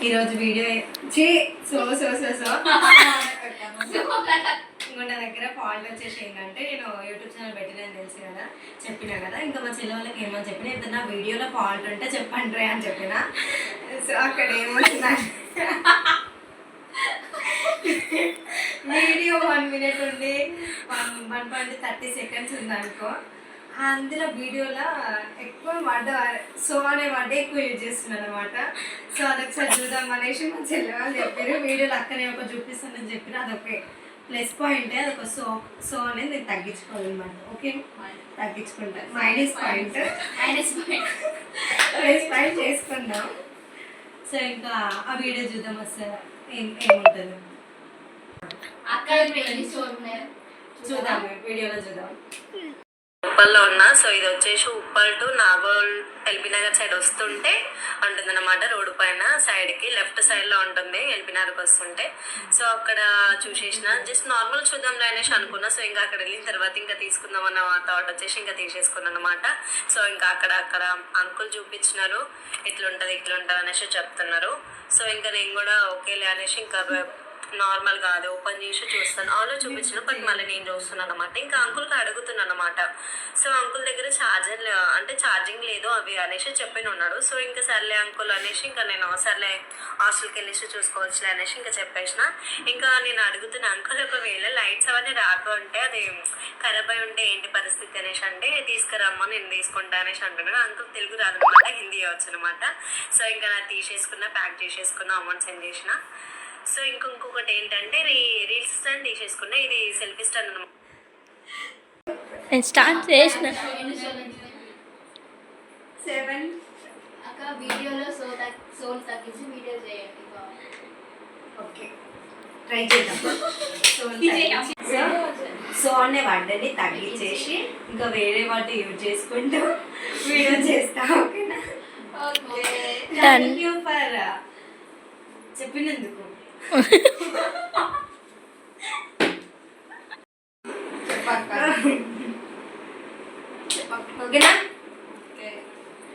ఈరోజు video so ఇంకొండ దగ్గర fault వచ్చేసి ఏంటంటే నేను యూట్యూబ్ ఛానల్ పెట్టినని తెలుసు కదా, చెప్పినా కదా. ఇంకా మా చెల్లె వాళ్ళకి ఏమని చెప్పిన, ఏదైనా వీడియోలో ఫాల్ట్ ఉంటే చెప్పండి రే అని చెప్పిన. సో అక్కడ ఏమవుతుందంటే వీడియో 1 minute ఉండి 1.30 seconds ఉందనుకో, అందులో వీడియోలో ఎక్కువ వర్డ్ సో అనే వర్డే ఎక్కువ యూజ్ చేస్తున్నాను అనమాట. సో అదొకసారి చూద్దాం అనేసి మా చెల్లె వాళ్ళు చెప్పారు. వీడియోలో అక్కనే ఒక చూపిస్తానని చెప్పిన, అదొక ప్లస్ పాయింటే. అదొక సో అనేది నేను తగ్గించుకోవాలన్నమాట. ఓకే, తగ్గించుకుంటాను. మైనస్ పాయింట్ ప్లస్ పాయింట్ చేసుకుందాం. సో ఇంకా ఆ వీడియో చూద్దాం అసలు ఏముంటుంది. చూద్దాం వీడియోలో చూద్దాం. ఉప్పల్లో ఉన్నా. సో ఇది వచ్చేసి Uppal to Nagole LB Nagar side వస్తుంటే ఉంటుంది అన్నమాట. రోడ్డు పైన సైడ్కి లెఫ్ట్ సైడ్లో ఉంటుంది ఎల్బీ నగర్కి వస్తుంటే. సో అక్కడ చూసేసిన, జస్ట్ నార్మల్ చూద్దాంలే అనేసి అనుకున్నా. సో ఇంకా అక్కడ వెళ్ళిన తర్వాత ఇంకా తీసుకుందాం అన్న థాట్ వచ్చేసి ఇంకా తీసేసుకున్నాను అనమాట. సో ఇంకా అక్కడ అంకుల్ చూపించినారు, ఇట్లుంటుంది అనేసి చెప్తున్నారు. సో ఇంకా నేను కూడా ఓకేలే అనేసి ఇంకా నార్మల్గా అది ఓపెన్ చేసి చూస్తాను. ఆలో చూపించిన, బట్ మళ్ళీ నేను చూస్తున్నాను అనమాట. ఇంకా అంకుల్కి అడుగుతున్నాను అనమాట. సో అంకుల్ దగ్గర ఛార్జింగ్ లేదు అవి అనేసి చెప్పిన ఉన్నాడు. సో ఇంకా సర్లే అంకుల్ అనేసి ఇంకా నేను సర్లే హాస్టల్కి వెళ్ళేసి చూసుకోవచ్చులే అనేసి ఇంకా చెప్పేసిన. ఇంకా నేను అడుగుతున్న అంకుల్, ఒకవేళ లైట్స్ అవన్నీ రాకుంటే అది ఖరాబ్ అయి ఉంటే ఏంటి పరిస్థితి అనేసి అంటే, తీసుకురమ్మా నేను తీసుకుంటా అనేసి అంటున్నాడు. అంకుల్ తెలుగు రాదనమాట, హిందీ అవచ్చు అనమాట. సో ఇంకా నా తీసేసుకున్న, ప్యాక్ చేసేసుకున్న, అమౌంట్ సెండ్ చేసిన. సో ఇంకొకటి ఏంటంటే రీల్స్ స్టాండ్ తీసేసుకున్నా. ఇది సెల్ఫీ స్టాండ్ అనమాట. స్టార్ట్ చేసిన 7 అక్క వీడియోలో సోల్ తగ్గించి వీడియో చేయండి. ఓకే, ట్రై చేద్దాం. సో అనే వర్డ్ని తగ్గించేసి ఇంకా వేరే వాటి యూజ్ చేసుకుంటూ వీడియో చేస్తా. ఓకేనా? థ్యాంక్ యూ ఫర్ చెప్పినందుకు. ఓకేనా?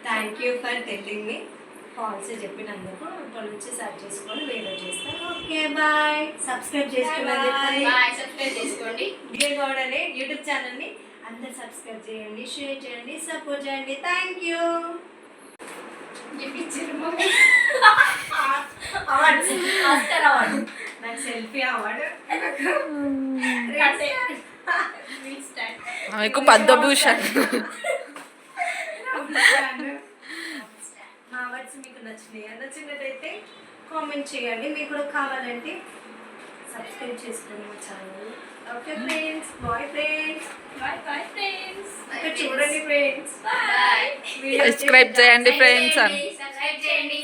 Thank you for telling me. Policy చెప్పినందుకు ఇక్కడ నుంచి సర్చ్ చేసుకొని వీడియో చేస్తాను. Okay bye. సబ్స్క్రైబ్ చేసుకోండి. విజయగౌడని యూట్యూబ్ ఛానల్ని అందరు సబ్స్క్రైబ్ చేయండి, షేర్ చేయండి, సపోర్ట్ చేయండి. Thank you. నాకు సెల్ఫీ అవార్డు, పద్మభూషణ్. మా వర్డ్స్ మీకు నచ్చినట్టయితే కామెంట్ చేయండి. మీకు కూడా కావాలంటే సబ్స్క్రైబ్ చేసుకోండి మా channel. Okay friends, bye friends. చూడండి ఫ్రెండ్స్, సబ్స్క్రైబ్ చేయండి ఫ్రెండ్స్. సబ్స్క్రైబ్ చేయండి.